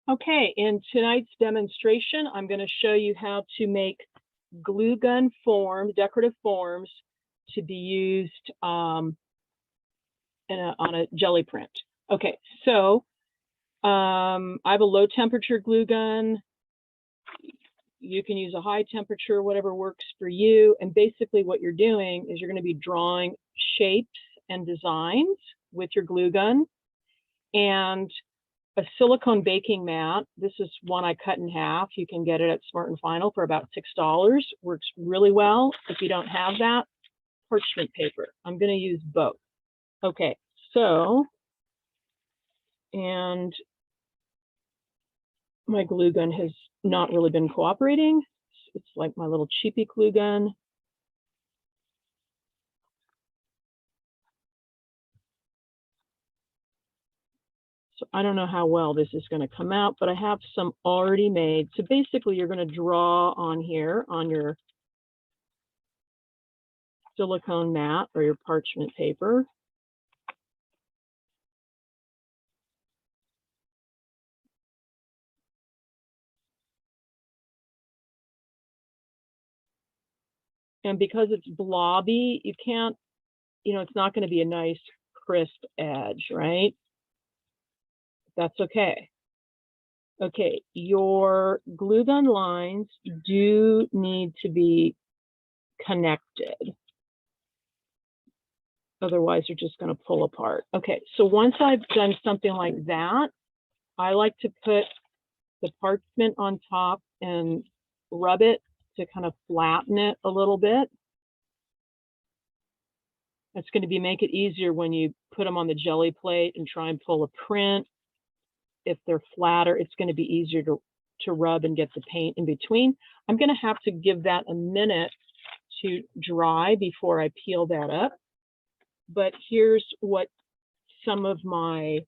Okay, in tonight's demonstration, I'm going to show you how to make glue gun forms, decorative forms, to be used on a jelly print. Okay, so I have a low temperature glue gun. You can use a high temperature, whatever works for you. And basically what you're doing is you're going to be drawing shapes and designs with your glue gun. And a silicone baking mat. This is one I cut in half. You can get it at Smart and Final for about $6. Works really well. If you don't have that, parchment paper. I'm going to use both. Okay, so, and my glue gun has not really been cooperating. It's like my little cheapy glue gun. So I don't know how well this is going to come out, but I have some already made. So basically you're going to draw on here on your silicone mat or your parchment paper. And because it's blobby, you can't, it's not going to be a nice crisp edge, right? That's okay. Okay, your glue gun lines do need to be connected. Otherwise, you're just going to pull apart. Okay, so once I've done something like that, I like to put the parchment on top and rub it to kind of flatten it a little bit. That's going to make it easier when you put them on the jelly plate and try and pull a print. If they're flatter, it's going to be easier to rub and get the paint in between. I'm going to have to give that a minute to dry before I peel that up. But here's what some of my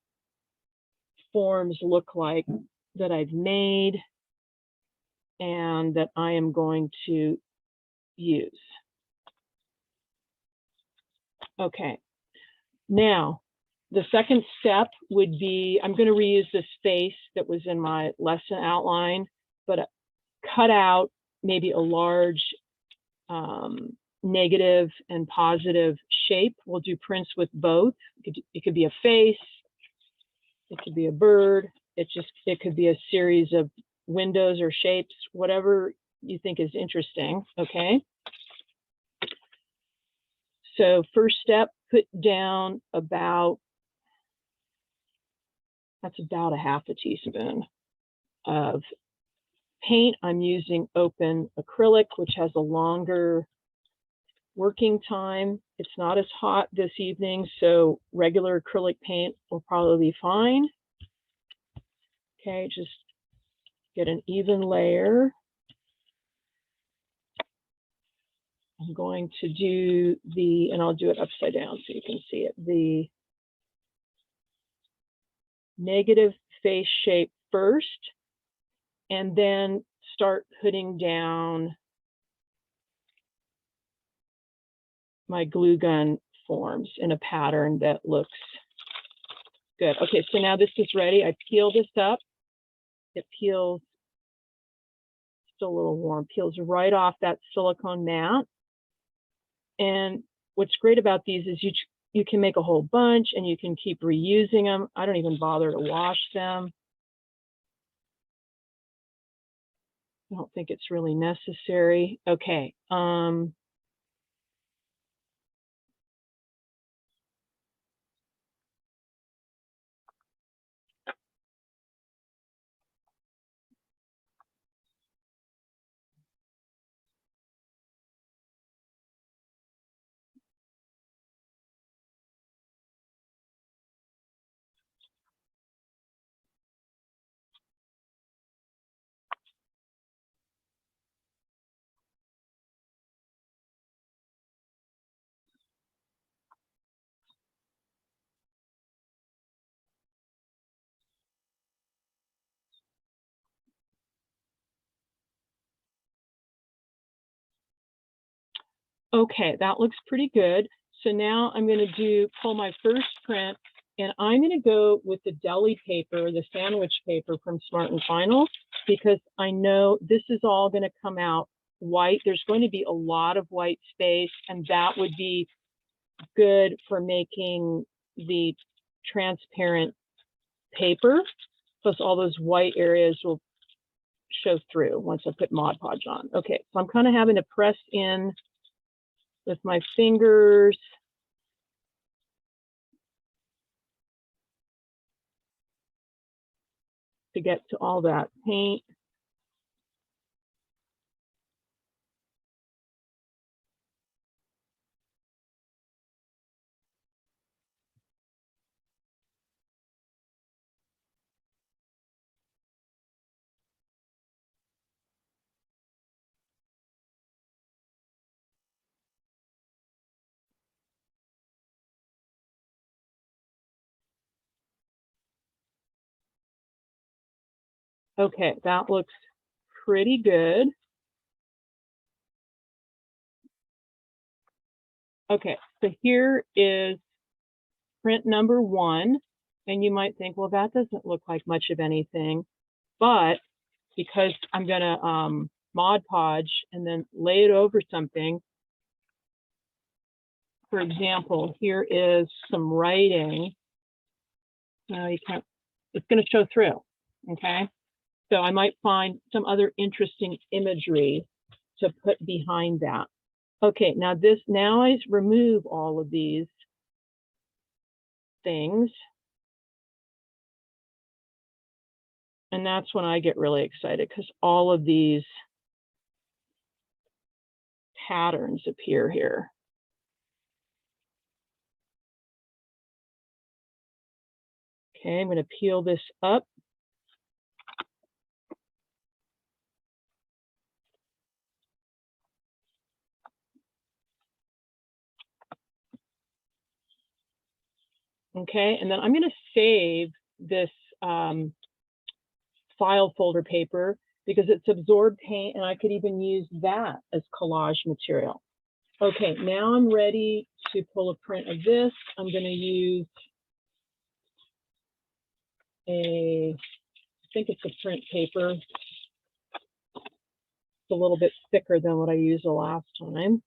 forms look like that I've made and that I am going to use. Okay, now the second step would be, I'm going to reuse this face that was in my lesson outline, but cut out maybe a large negative and positive shape. We'll do prints with both. It could be a face, it could be a bird, it could be a series of windows or shapes, whatever you think is interesting, okay? So first step, put down that's about a half a teaspoon of paint. I'm using open acrylic, which has a longer working time. It's not as hot this evening, so regular acrylic paint will probably be fine. Okay, just get an even layer. I'm going to do and I'll do it upside down so you can see it, the negative face shape first, and then start putting down my glue gun forms in a pattern that looks good. Okay, so now this is ready. I peel this up. It peels, still a little warm, peels right off that silicone mat. And what's great about these is you can make a whole bunch and you can keep reusing them. I don't even bother to wash them. I don't think it's really necessary. Okay. Okay, that looks pretty good. So now I'm going to pull my first print And I'm going to go with the deli paper, the sandwich paper from Smart and Final, because I know this is all going to come out white. There's going to be a lot of white space, and that would be good for making the transparent paper. Plus all those white areas will show through once I put Mod Podge on. Okay, so I'm kind of having to press in with my fingers. To get to all that paint. Okay, that looks pretty good. Okay, so here is print number 1. And you might think, well, that doesn't look like much of anything. But because I'm going to Mod Podge and then lay it over something, for example, here is some writing. You can't, it's going to show through, okay? So I might find some other interesting imagery to put behind that. Okay, now I remove all of these things. And that's when I get really excited, because all of these patterns appear here. Okay, I'm going to peel this up. Okay, and then I'm going to save this file folder paper because it's absorbed paint, and I could even use that as collage material. Okay, now I'm ready to pull a print of this. I'm going to use I think it's a print paper. It's a little bit thicker than what I used the last time.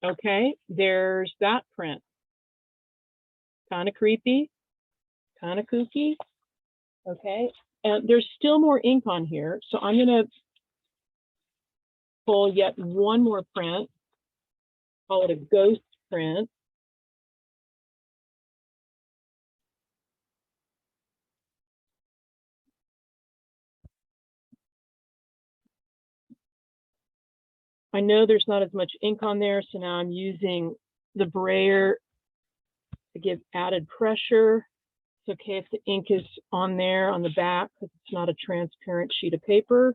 Okay, there's that print. Kind of creepy, kind of kooky. Okay, and there's still more ink on here, so I'm going to pull yet one more print, call it a ghost print. I know there's not as much ink on there, so now I'm using the brayer to give added pressure. It's okay if the ink is on there on the back because it's not a transparent sheet of paper.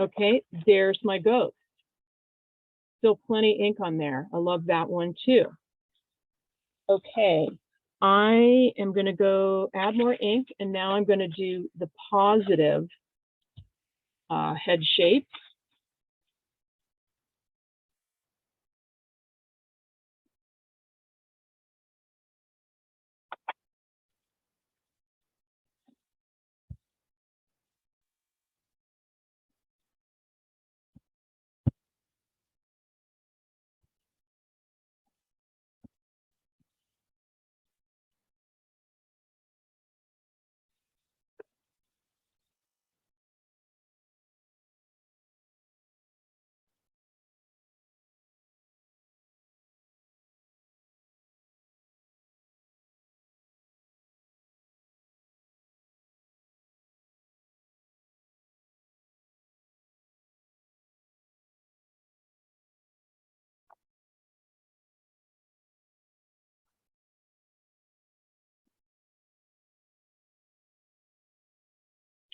Okay, there's my ghost. Still plenty ink on there. I love that one too. Okay, I am going to go add more ink, and now I'm going to do the positive head shape.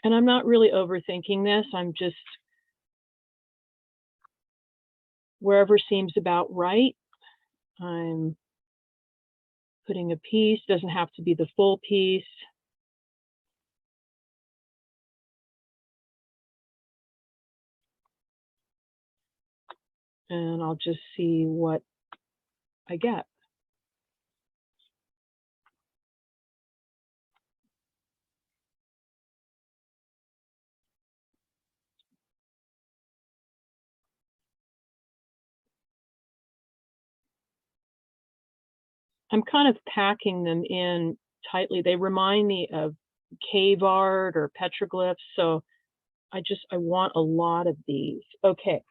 And I'm not really overthinking this. I'm just wherever seems about right. I'm putting a piece, doesn't have to be the full piece. And I'll just see what I get. I'm kind of packing them in tightly. They remind me of cave art or petroglyphs. So I want a lot of these. Okay,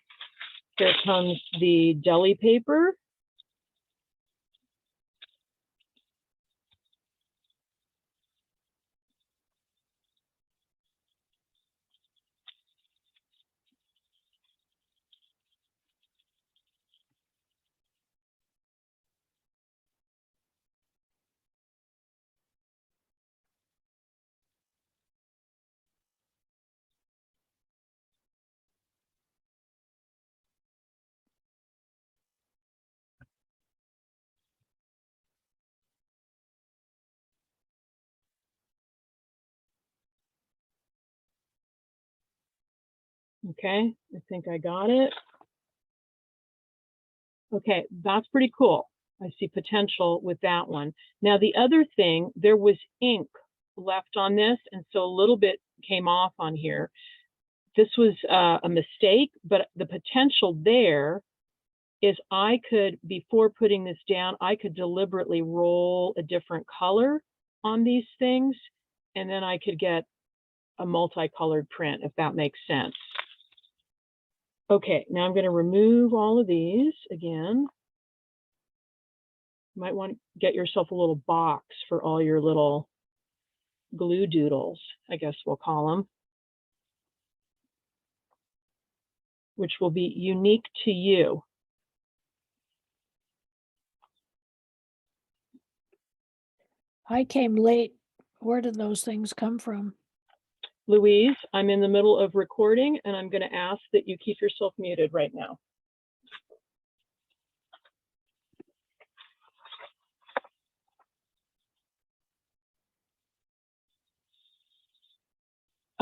here comes the deli paper. Okay, I think I got it. Okay, that's pretty cool. I see potential with that one. Now, the other thing, there was ink left on this, and so a little bit came off on here. This was a mistake, but the potential there is I could, before putting this down, I could deliberately roll a different color on these things, and then I could get a multicolored print, if that makes sense. Okay, now I'm going to remove all of these again. You might want to get yourself a little box for all your little glue doodles, I guess we'll call them, which will be unique to you. I came late. Where did those things come from? Louise, I'm in the middle of recording, and I'm going to ask that you keep yourself muted right now.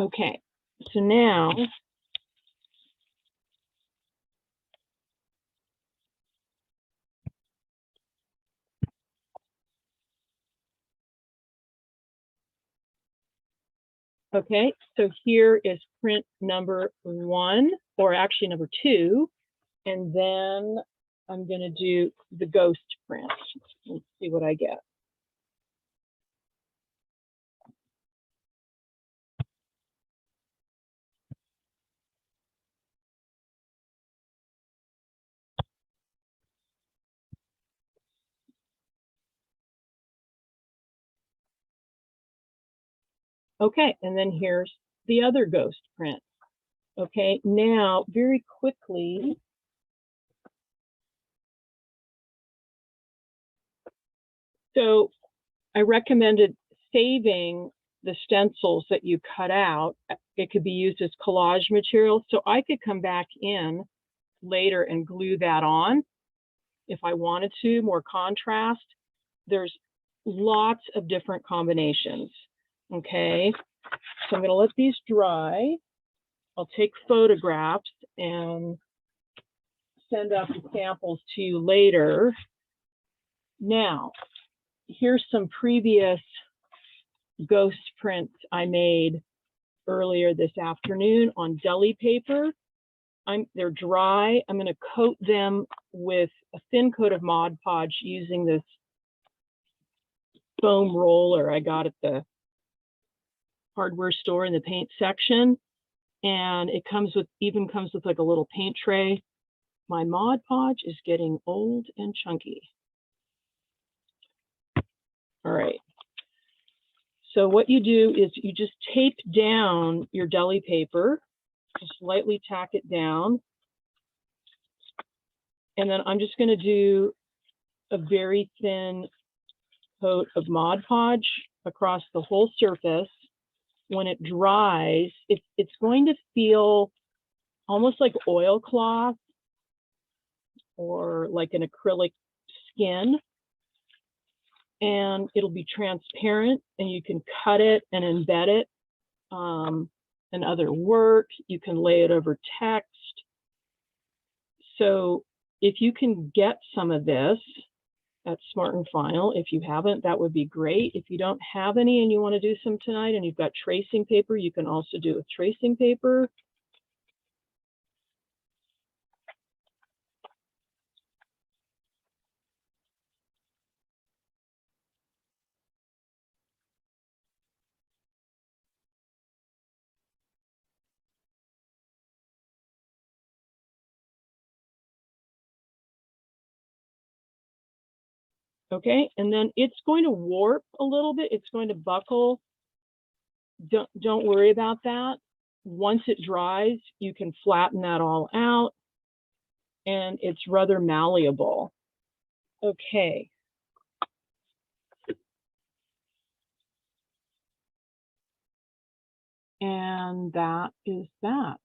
Okay, so now okay, so here is print number 1, or actually number 2, and then I'm going to do the ghost print. Let's see what I get. Okay, and then here's the other ghost print. Okay, now very quickly, so I recommended saving the stencils that you cut out. It could be used as collage material, so I could come back in later and glue that on if I wanted to, more contrast. There's lots of different combinations. Okay, so I'm going to let these dry. I'll take photographs and send out the samples to you later. Now, here's some previous ghost prints I made earlier this afternoon on deli paper. They're dry. I'm going to coat them with a thin coat of Mod Podge using this foam roller I got at the hardware store in the paint section. And it comes with like a little paint tray. My Mod Podge is getting old and chunky. All right. So what you do is you just tape down your deli paper, just lightly tack it down. And then I'm just going to do a very thin coat of Mod Podge across the whole surface. when it dries, it's going to feel almost like oilcloth or like an acrylic skin. And it'll be transparent, and you can cut it and embed it in other work. You can lay it over text. So if you can get some of this at Smart and Final, if you haven't, that would be great. If you don't have any and you want to do some tonight and you've got tracing paper, you can also do with tracing paper. Okay, and then it's going to warp a little bit. It's going to buckle. Don't worry about that. Once it dries, you can flatten that all out, and it's rather malleable. Okay. And that is that.